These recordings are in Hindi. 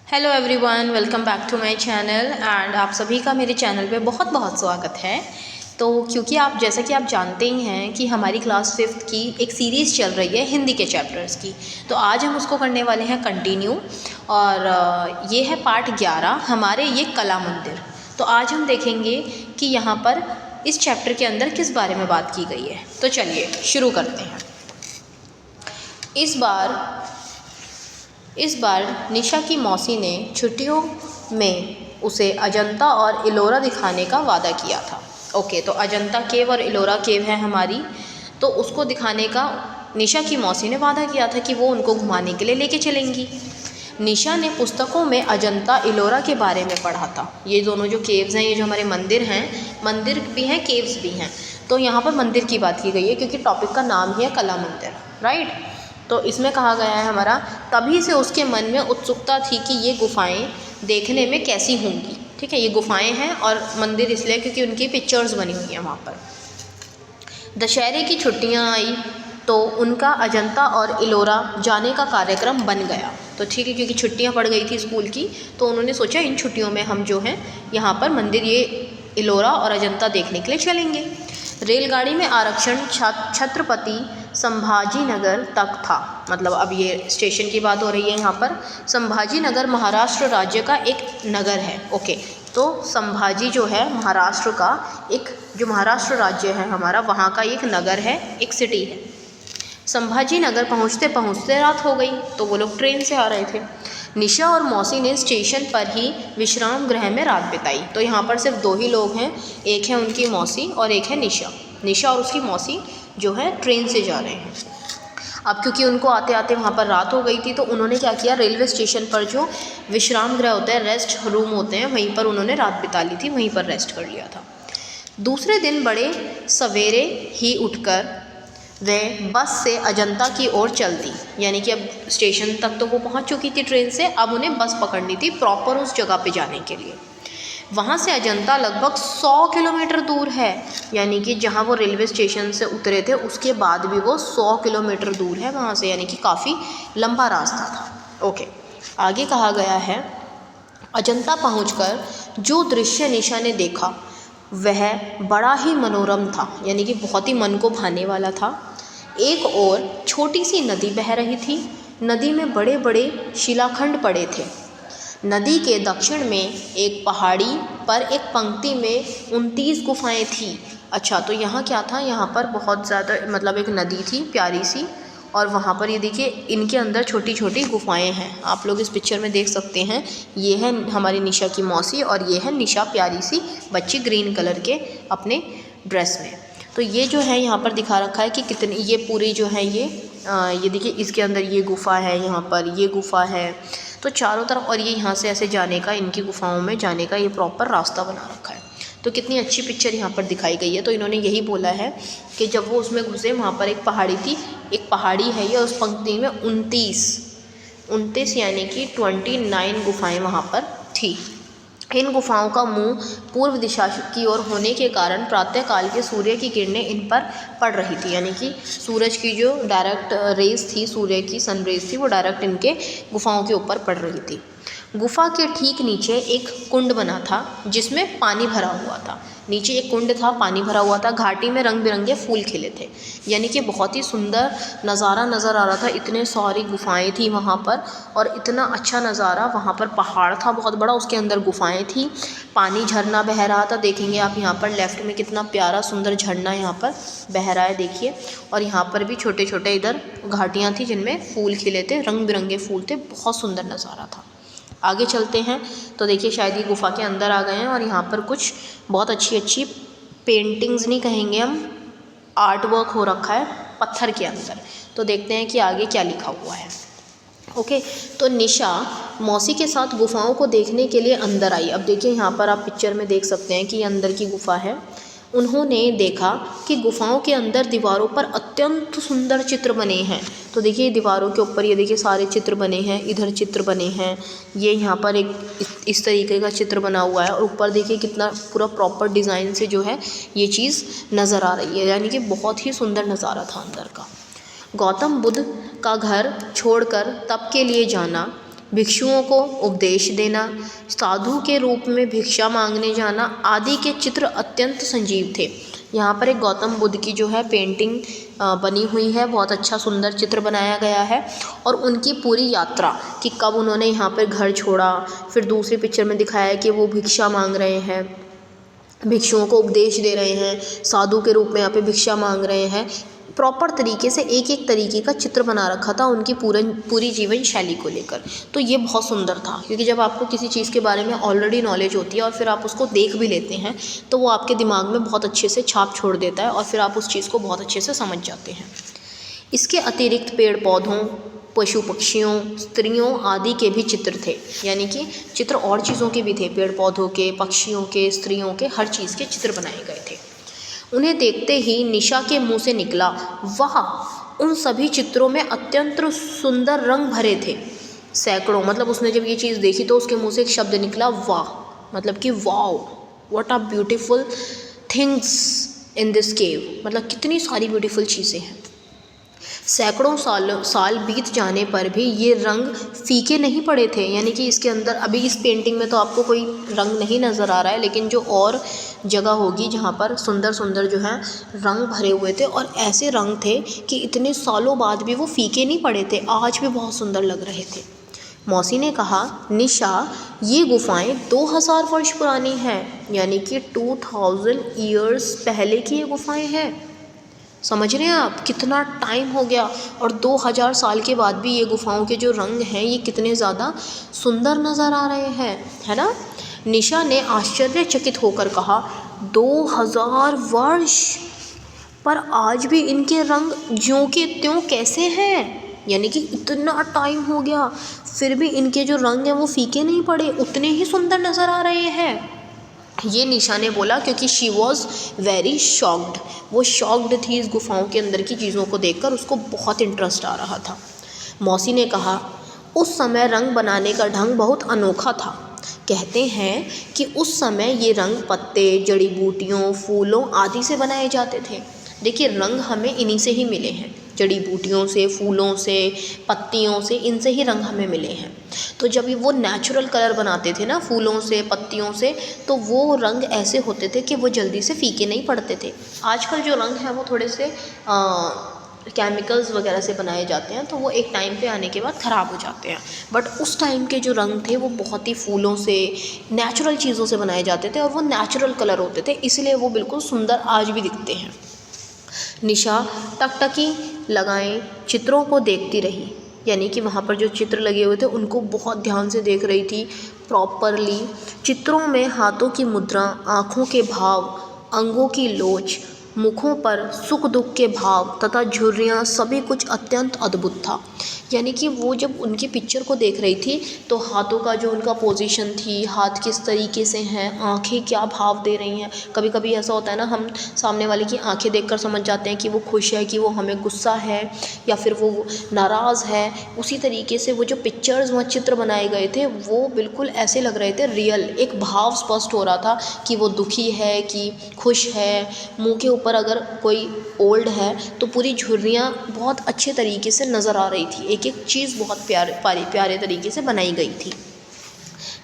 Hello everyone, welcome back to my channel and आप सभी का मेरे चैनल पे बहुत बहुत स्वागत है। तो क्योंकि आप जैसा कि आप जानते ही हैं कि हमारी क्लास 5th की एक सीरीज़ चल रही है हिंदी के चैप्टर्स की, तो आज हम उसको करने वाले हैं कंटिन्यू। और ये है पार्ट 11 हमारे ये कला मंदिर। तो आज हम देखेंगे कि यहाँ पर इस चैप्टर के अंदर किस बारे में बात की गई है। तो चलिए शुरू करते हैं। इस बार निशा की मौसी ने छुट्टियों में उसे अजंता और इलोरा दिखाने का वादा किया था। ओके, तो अजंता केव और इलोरा केव है हमारी, तो उसको दिखाने का निशा की मौसी ने वादा किया था कि वो उनको घुमाने के लिए लेके चलेंगी। निशा ने पुस्तकों में अजंता इलोरा के बारे में पढ़ा था। ये दोनों जो केव्स हैं, ये जो हमारे मंदिर हैं, मंदिर भी हैं केव्स भी हैं, तो यहाँ पर मंदिर की बात की गई है क्योंकि टॉपिक का नाम ही है कला मंदिर, राइट। तो इसमें कहा गया है हमारा, तभी से उसके मन में उत्सुकता थी कि ये गुफाएं देखने में कैसी होंगी। ठीक है, ये गुफाएं हैं और मंदिर इसलिए क्योंकि उनकी पिक्चर्स बनी हुई हैं वहाँ पर। दशहरे की छुट्टियाँ आई तो उनका अजंता और इलोरा जाने का कार्यक्रम बन गया। तो ठीक है, क्योंकि छुट्टियाँ पड़ गई थी स्कूल की, तो उन्होंने सोचा इन छुट्टियों में हम जो हैं यहाँ पर मंदिर ये इलोरा और अजंता देखने के लिए चलेंगे। रेलगाड़ी में आरक्षण छत्रपति संभाजी नगर तक था। मतलब अब ये स्टेशन की बात हो रही है यहाँ पर। संभाजी नगर महाराष्ट्र राज्य का एक नगर है। ओके, तो संभाजी जो है महाराष्ट्र का एक, जो महाराष्ट्र राज्य है हमारा, वहाँ का एक नगर है, एक सिटी है। संभाजी नगर पहुँचते पहुँचते रात हो गई, तो वो लोग ट्रेन से आ रहे थे। निशा और मौसी ने स्टेशन पर ही विश्राम गृह में रात बिताई। तो यहाँ पर सिर्फ दो ही लोग हैं, एक है उनकी मौसी और एक है निशा। निशा और उसकी मौसी जो है ट्रेन से जा रहे हैं। अब क्योंकि उनको आते आते वहाँ पर रात हो गई थी, तो उन्होंने क्या किया, रेलवे स्टेशन पर जो विश्राम गृह होते हैं, रेस्ट रूम होते हैं, वहीं पर उन्होंने रात बिता ली थी, वहीं पर रेस्ट कर लिया था। दूसरे दिन बड़े सवेरे ही उठकर वह बस से अजंता की ओर चल दी। यानी कि अब स्टेशन तक तो वो पहुंच चुकी थी ट्रेन से, अब उन्हें बस पकड़नी थी प्रॉपर उस जगह पे जाने के लिए। वहाँ से अजंता लगभग 100 किलोमीटर दूर है। यानी कि जहाँ वो रेलवे स्टेशन से उतरे थे उसके बाद भी वो 100 किलोमीटर दूर है वहाँ से, यानी कि काफ़ी लंबा रास्ता था। ओके, आगे कहा गया है, अजंता पहुँचकर जो दृश्य निशा ने देखा वह बड़ा ही मनोरम था, यानी कि बहुत ही मन को भाने वाला था। एक ओर छोटी सी नदी बह रही थी। नदी में बड़े बड़े शिलाखंड पड़े थे। नदी के दक्षिण में एक पहाड़ी पर एक पंक्ति में 29 गुफाएं थी। अच्छा, तो यहाँ क्या था, यहाँ पर बहुत ज़्यादा, मतलब एक नदी थी प्यारी सी, और वहाँ पर ये देखिए इनके अंदर छोटी छोटी गुफाएं हैं। आप लोग इस पिक्चर में देख सकते हैं, ये है हमारी निशा की मौसी और ये है निशा, प्यारी सी बच्ची ग्रीन कलर के अपने ड्रेस में। तो ये जो है यहाँ पर दिखा रखा है कि कितनी, ये पूरी जो है ये देखिए, इसके अंदर ये गुफा है, यहाँ पर ये गुफा है, तो चारों तरफ, और ये यहाँ से ऐसे जाने का, इनकी गुफाओं में जाने का ये प्रॉपर रास्ता बना रखा है। तो कितनी अच्छी पिक्चर यहाँ पर दिखाई गई है। तो इन्होंने यही बोला है कि जब वो उसमें घुसे, वहाँ पर एक पहाड़ी थी, एक पहाड़ी है ये, उस पंक्ति में 29 यानी कि 29 गुफाएं वहाँ पर थी। इन गुफाओं का मुंह पूर्व दिशा की ओर होने के कारण प्रातःकाल के सूर्य की किरणें इन पर पड़ रही थी। यानी कि सूरज की जो डायरेक्ट रेज थी, सूर्य की सन रेज थी, वो डायरेक्ट इनके गुफाओं के ऊपर पड़ रही थी। गुफा के ठीक नीचे एक कुंड बना था जिसमें पानी भरा हुआ था। नीचे एक कुंड था, पानी भरा हुआ था, घाटी में रंग बिरंगे फूल खिले थे। यानी कि बहुत ही सुंदर नज़ारा नज़र आ रहा था। इतने सारी गुफाएं थी वहाँ पर और इतना अच्छा नज़ारा। वहाँ पर पहाड़ था बहुत बड़ा, उसके अंदर गुफाएं थी, पानी झरना बह रहा था। देखेंगे आप यहाँ पर लेफ़्ट में कितना प्यारा सुंदर झरना यहाँ पर बह रहा है, देखिए। और यहाँ पर भी छोटे छोटे इधर घाटियाँ थी जिनमें फूल खिले थे, रंग बिरंगे फूल थे, बहुत सुंदर नज़ारा था। आगे चलते हैं तो देखिए शायद ये गुफा के अंदर आ गए हैं और यहाँ पर कुछ बहुत अच्छी अच्छी पेंटिंग्स नहीं कहेंगे हम, आर्ट वर्क हो रखा है पत्थर के अंदर। तो देखते हैं कि आगे क्या लिखा हुआ है। ओके, तो निशा मौसी के साथ गुफाओं को देखने के लिए अंदर आई। अब देखिए यहाँ पर आप पिक्चर में देख सकते हैं कि ये अंदर की गुफा है। उन्होंने देखा कि गुफाओं के अंदर दीवारों पर अत्यंत सुंदर चित्र बने हैं। तो देखिए दीवारों के ऊपर ये देखिए सारे चित्र बने हैं, इधर चित्र बने हैं, ये यहाँ पर एक इस तरीके का चित्र बना हुआ है और ऊपर देखिए कितना पूरा प्रॉपर डिज़ाइन से जो है ये चीज़ नज़र आ रही है। यानी कि बहुत ही सुंदर नज़ारा था अंदर का। गौतम बुद्ध का घर छोड़कर तप के लिए जाना भिक्षुओं को उपदेश देना, साधु के रूप में भिक्षा मांगने जाना आदि के चित्र अत्यंत संजीव थे। यहाँ पर एक गौतम बुद्ध की जो है पेंटिंग बनी हुई है, बहुत अच्छा सुंदर चित्र बनाया गया है। और उनकी पूरी यात्रा कि कब उन्होंने यहाँ पर घर छोड़ा, फिर दूसरी पिक्चर में दिखाया है कि वो भिक्षा मांग रहे हैं, भिक्षुओं को उपदेश दे रहे हैं, साधु के रूप में यहाँ पे भिक्षा मांग रहे हैं। प्रॉपर तरीके से एक एक तरीके का चित्र बना रखा था उनकी पूरी जीवन शैली को लेकर। तो ये बहुत सुंदर था, क्योंकि जब आपको किसी चीज़ के बारे में ऑलरेडी नॉलेज होती है और फिर आप उसको देख भी लेते हैं तो वो आपके दिमाग में बहुत अच्छे से छाप छोड़ देता है और फिर आप उस चीज़ को बहुत अच्छे से समझ जाते हैं। इसके अतिरिक्त पेड़ पौधों, पशु पक्षियों, स्त्रियों आदि के भी चित्र थे, यानी कि चित्र और चीज़ों के भी थे, पेड़ पौधों के, पक्षियों के, स्त्रियों के, हर चीज़ के चित्र बनाए गए थे। उन्हें देखते ही निशा के मुंह से निकला, वाह! उन सभी चित्रों में अत्यंत सुंदर रंग भरे थे। सैकड़ों, मतलब उसने जब ये चीज़ देखी तो उसके मुंह से एक शब्द निकला, वाह! मतलब कि wow, what are beautiful things in this cave, मतलब कितनी सारी ब्यूटीफुल चीज़ें हैं। सैकड़ों साल बीत जाने पर भी ये रंग फीके नहीं पड़े थे, यानी कि इसके अंदर अभी इस पेंटिंग में तो आपको कोई रंग नहीं नज़र आ रहा है, लेकिन जो और जगह होगी जहाँ पर सुंदर सुंदर जो है रंग भरे हुए थे और ऐसे रंग थे कि इतने सालों बाद भी वो फीके नहीं पड़े थे, आज भी बहुत सुंदर लग रहे थे। मौसी ने कहा, निशा, ये गुफाएं 2000 वर्ष पुरानी हैं, यानी कि 2000 ईयर्स पहले की ये गुफाएं हैं। समझ रहे हैं आप, कितना टाइम हो गया और 2000 साल के बाद भी ये गुफाओं के जो रंग हैं ये कितने ज़्यादा सुंदर नज़र आ रहे हैं, है ना। निशा ने आश्चर्यचकित होकर कहा, 2000 वर्ष, पर आज भी इनके रंग ज्यों के त्यों कैसे हैं, यानी कि इतना टाइम हो गया फिर भी इनके जो रंग हैं वो फीके नहीं पड़े, उतने ही सुंदर नज़र आ रहे हैं। ये निशा ने बोला क्योंकि शी वॉज वेरी शॉक्ड, वो शॉक्ड थी इस गुफाओं के अंदर की चीज़ों को देखकर, उसको बहुत इंटरेस्ट आ रहा था। मौसी ने कहा, उस समय रंग बनाने का ढंग बहुत अनोखा था। कहते हैं कि उस समय ये रंग पत्ते, जड़ी बूटियों, फूलों आदि से बनाए जाते थे। देखिए, रंग हमें इन्हीं से ही मिले हैं, जड़ी बूटियों से, फूलों से, पत्तियों से, इनसे ही रंग हमें मिले हैं। तो जब वो नेचुरल कलर बनाते थे ना फूलों से, पत्तियों से, तो वो रंग ऐसे होते थे कि वो जल्दी से फीके नहीं पड़ते थे। आजकल जो रंग हैं वो थोड़े से केमिकल्स वगैरह से बनाए जाते हैं, तो वो एक टाइम पे आने के बाद ख़राब हो जाते हैं। बट उस टाइम के जो रंग थे वो बहुत ही फूलों से, नेचुरल चीज़ों से बनाए जाते थे और वो नेचुरल कलर होते थे, इसलिए वो बिल्कुल सुंदर आज भी दिखते हैं। निशा टकटकी लगाए चित्रों को देखती रही, यानी कि वहाँ पर जो चित्र लगे हुए थे उनको बहुत ध्यान से देख रही थी प्रॉपरली। चित्रों में हाथों की मुद्रा, आँखों के भाव, अंगों की लोच, मुखों पर सुख दुख के भाव तथा झुर्रियाँ, सभी कुछ अत्यंत अद्भुत था। यानी कि वो जब उनकी पिक्चर को देख रही थी तो हाथों का जो उनका पोजीशन थी, हाथ किस तरीके से हैं, आंखें क्या भाव दे रही हैं। कभी कभी ऐसा होता है ना, हम सामने वाले की आंखें देखकर समझ जाते हैं कि वो खुश है, कि वो हमें गुस्सा है या फिर वो नाराज़ है। उसी तरीके से वो जो पिक्चर्स वहाँ चित्र बनाए गए थे वो बिल्कुल ऐसे लग रहे थे रियल, एक भाव स्पष्ट हो रहा था कि वो दुखी है कि खुश है। मुँह के ऊपर अगर कोई ओल्ड है तो पूरी झुर्रियाँ बहुत अच्छे तरीके से नज़र आ रही थी, एक एक चीज़ बहुत प्यारे तरीके से बनाई गई थी।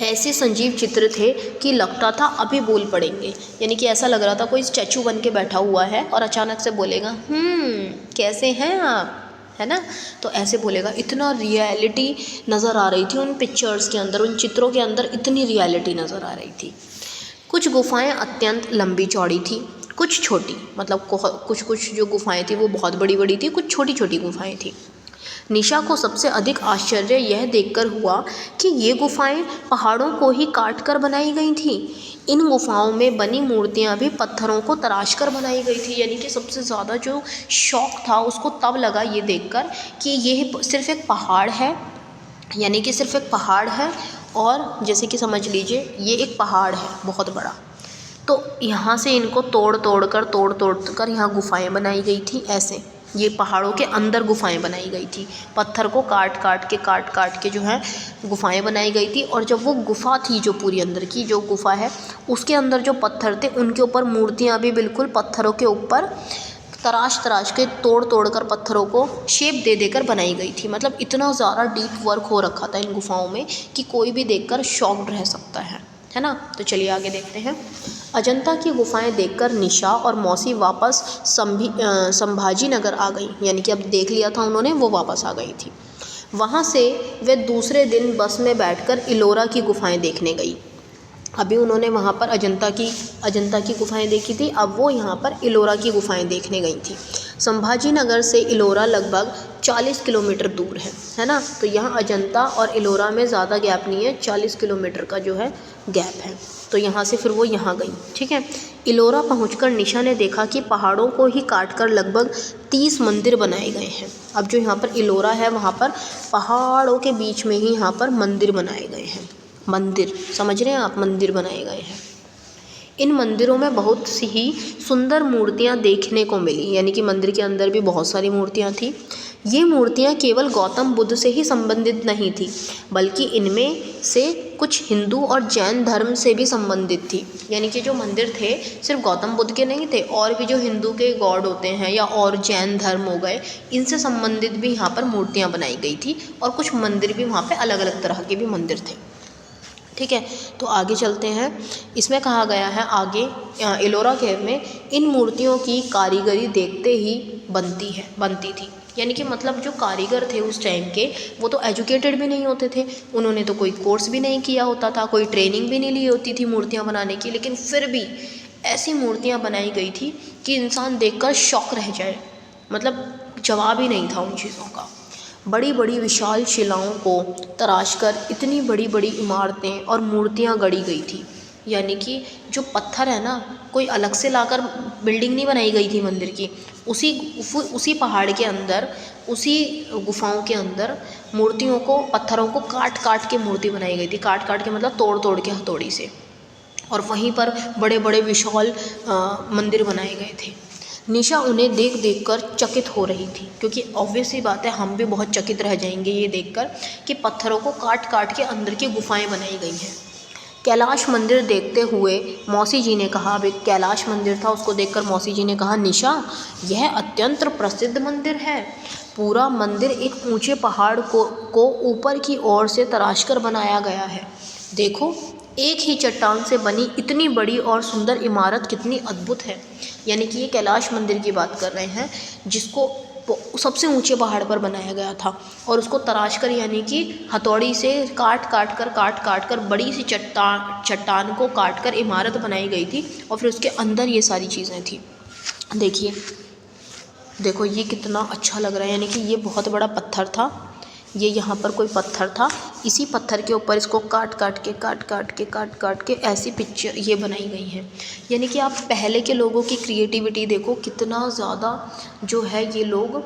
ऐसे संजीव चित्र थे कि लगता था अभी बोल पड़ेंगे, यानी कि ऐसा लग रहा था कोई स्टैचू बन के बैठा हुआ है और अचानक से बोलेगा कैसे हैं आप, है ना। तो ऐसे बोलेगा, इतना रियलिटी नज़र आ रही थी उन पिक्चर्स के अंदर, उन चित्रों के अंदर इतनी रियलिटी नज़र आ रही थी। कुछ गुफाएं अत्यंत लंबी चौड़ी थी, कुछ छोटी, मतलब कुछ जो गुफाएं थी वो बहुत बड़ी बड़ी थी, कुछ छोटी छोटी गुफाएं थी। निशा को सबसे अधिक आश्चर्य यह देखकर हुआ कि ये गुफाएं पहाड़ों को ही काट कर बनाई गई थी। इन गुफाओं में बनी मूर्तियां भी पत्थरों को तराश कर बनाई गई थी। यानी कि सबसे ज़्यादा जो शौक था उसको तब लगा ये देखकर कि ये सिर्फ एक पहाड़ है, यानी कि सिर्फ एक पहाड़ है और जैसे कि समझ लीजिए ये एक पहाड़ है बहुत बड़ा, तो यहाँ से इनको तोड़ तोड़ कर यहाँ गुफाएं बनाई गई थी। ऐसे ये पहाड़ों के अंदर गुफाएं बनाई गई थी, पत्थर को काट काट के जो है गुफाएं बनाई गई थी। और जब वो गुफा थी जो पूरी अंदर की जो गुफा है उसके अंदर जो पत्थर थे उनके ऊपर मूर्तियाँ भी बिल्कुल पत्थरों के ऊपर तराश तराश के तोड़ तोड़ कर पत्थरों को शेप दे देकर बनाई गई थी। मतलब इतना ज़्यादा डीप वर्क हो रखा था इन गुफाओं में कि कोई भी देखकर शॉक्ड रह सकता है ना। तो चलिए आगे देखते हैं। अजंता की गुफाएं देखकर निशा और मौसी वापस संभाजी नगर आ गई। यानी कि अब देख लिया था उन्होंने, वो वापस आ गई थी। वहाँ से वे दूसरे दिन बस में बैठकर इलोरा की गुफाएं देखने गई। अभी उन्होंने वहाँ पर अजंता की गुफाएं देखी थी, अब वो यहाँ पर इलोरा की गुफाएं देखने गई थी। संभाजी नगर से इलोरा लगभग 40 किलोमीटर दूर है ना। तो यहाँ अजंता और इलोरा में ज़्यादा गैप नहीं है, 40 किलोमीटर का जो है गैप है। तो यहाँ से फिर वो यहाँ गई, ठीक है। इलोरा पहुंचकर निशा ने देखा कि पहाड़ों को ही काटकर लगभग 30 मंदिर बनाए गए हैं। अब जो यहाँ पर इलोरा है वहाँ पर पहाड़ों के बीच में ही यहाँ पर मंदिर बनाए गए हैं। मंदिर समझ रहे हैं आप, मंदिर बनाए गए हैं। इन मंदिरों में बहुत सी ही सुंदर मूर्तियाँ देखने को मिली। यानी कि मंदिर के अंदर भी बहुत सारी मूर्तियाँ थी। ये मूर्तियाँ केवल गौतम बुद्ध से ही संबंधित नहीं थी, बल्कि इनमें से कुछ हिंदू और जैन धर्म से भी संबंधित थी। यानी कि जो मंदिर थे सिर्फ गौतम बुद्ध के नहीं थे, और भी जो हिंदू के गॉड होते हैं या और जैन धर्म हो गए, इनसे संबंधित भी यहाँ पर मूर्तियाँ बनाई गई थी। और कुछ मंदिर भी वहाँ पर अलग अलग तरह के भी मंदिर थे, ठीक है। तो आगे चलते हैं। इसमें कहा गया है आगे, इलोरा केव में इन मूर्तियों की कारीगरी देखते ही बनती थी। यानी कि मतलब जो कारीगर थे उस टाइम के, वो तो एजुकेटेड भी नहीं होते थे, उन्होंने तो कोई कोर्स भी नहीं किया होता था, कोई ट्रेनिंग भी नहीं ली होती थी मूर्तियाँ बनाने की, लेकिन फिर भी ऐसी मूर्तियाँ बनाई गई थी कि इंसान देखकर शॉक रह जाए। मतलब जवाब ही नहीं था उन चीज़ों का। बड़ी बड़ी विशाल शिलाओं को तराशकर इतनी बड़ी बड़ी इमारतें और मूर्तियाँ गढ़ी गई थी। यानी कि जो पत्थर है ना, कोई अलग से लाकर बिल्डिंग नहीं बनाई गई थी मंदिर की, उसी पहाड़ के अंदर, उसी गुफाओं के अंदर मूर्तियों को, पत्थरों को काट काट के मूर्ति बनाई गई थी। काट काट के मतलब तोड़ तोड़ के हथौड़ी से, और वहीं पर बड़े बड़े विशाल मंदिर बनाए गए थे। निशा उन्हें देख देख कर चकित हो रही थी, क्योंकि ऑब्वियस ही बात है हम भी बहुत चकित रह जाएंगे ये देखकर कि पत्थरों को काट काट के अंदर की गुफाएं बनाई गई हैं। कैलाश मंदिर देखते हुए मौसी जी ने कहा, अब एक कैलाश मंदिर था, उसको देखकर मौसी जी ने कहा, निशा यह अत्यंत प्रसिद्ध मंदिर है। पूरा मंदिर एक ऊंचे पहाड़ को ऊपर की ओर से तराश कर बनाया गया है। देखो, एक ही चट्टान से बनी इतनी बड़ी और सुंदर इमारत कितनी अद्भुत है। यानी कि ये कैलाश मंदिर की बात कर रहे हैं, जिसको सबसे ऊंचे पहाड़ पर बनाया गया था, और उसको तराश कर, यानी कि हथौड़ी से काट काट कर बड़ी सी चट्टान को काट कर इमारत बनाई गई थी, और फिर उसके अंदर ये सारी चीज़ें थी। देखिए, देखो ये कितना अच्छा लग रहा है। यानी कि ये बहुत बड़ा पत्थर था, ये यहाँ पर कोई पत्थर था, इसी पत्थर के ऊपर इसको काट काट के ऐसी पिक्चर ये बनाई गई है। यानी कि आप पहले के लोगों की क्रिएटिविटी देखो, कितना ज़्यादा जो है ये लोग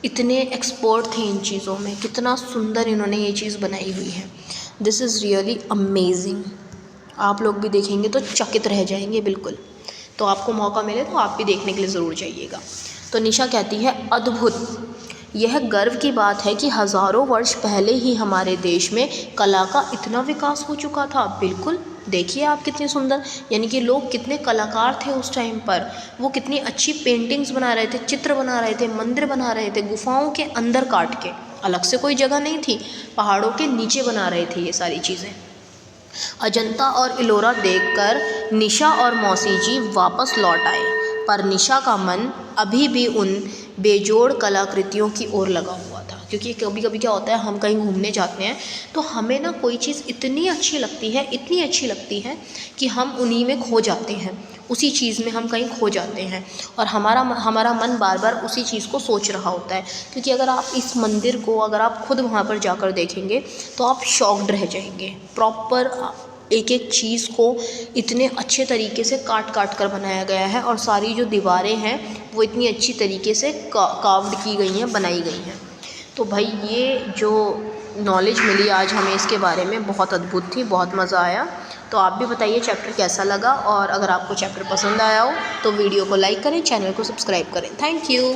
इतने एक्सपर्ट थे इन चीज़ों में, कितना सुंदर इन्होंने ये चीज़ बनाई हुई है। This is really amazing. आप लोग भी देखेंगे तो चकित रह जाएंगे बिल्कुल। तो आपको मौका मिले तो आप भी देखने के लिए ज़रूर जाइएगा। तो निशा कहती है, अद्भुत, यह गर्व की बात है कि हज़ारों वर्ष पहले ही हमारे देश में कला का इतना विकास हो चुका था। बिल्कुल, देखिए आप कितने सुंदर, यानी कि लोग कितने कलाकार थे उस टाइम पर, वो कितनी अच्छी पेंटिंग्स बना रहे थे, चित्र बना रहे थे, मंदिर बना रहे थे, गुफाओं के अंदर काट के, अलग से कोई जगह नहीं थी, पहाड़ों के नीचे बना रहे थे ये सारी चीज़ें। अजंता और इलोरा देखकर निशा और मौसी जी वापस लौट आए, पर निशा का मन अभी भी उन बेजोड़ कलाकृतियों की ओर लगा हुआ था। क्योंकि कभी कभी क्या होता है, हम कहीं घूमने जाते हैं तो हमें ना कोई चीज़ इतनी अच्छी लगती है कि हम उन्हीं में खो जाते हैं, उसी चीज़ में हम कहीं खो जाते हैं, और हमारा मन बार बार उसी चीज़ को सोच रहा होता है। क्योंकि अगर आप इस मंदिर को, अगर आप खुद वहाँ पर जाकर देखेंगे तो आप शॉक्ड रह जाएंगे। प्रॉपर एक एक चीज़ को इतने अच्छे तरीके से काट काट कर बनाया गया है, और सारी जो दीवारें हैं वो इतनी अच्छी तरीके से कार्व्ड की गई हैं, बनाई गई हैं। तो भाई ये जो नॉलेज मिली आज हमें इसके बारे में, बहुत अद्भुत थी, बहुत मज़ा आया। तो आप भी बताइए चैप्टर कैसा लगा, और अगर आपको चैप्टर पसंद आया हो तो वीडियो को लाइक करें, चैनल को सब्सक्राइब करें। Thank you.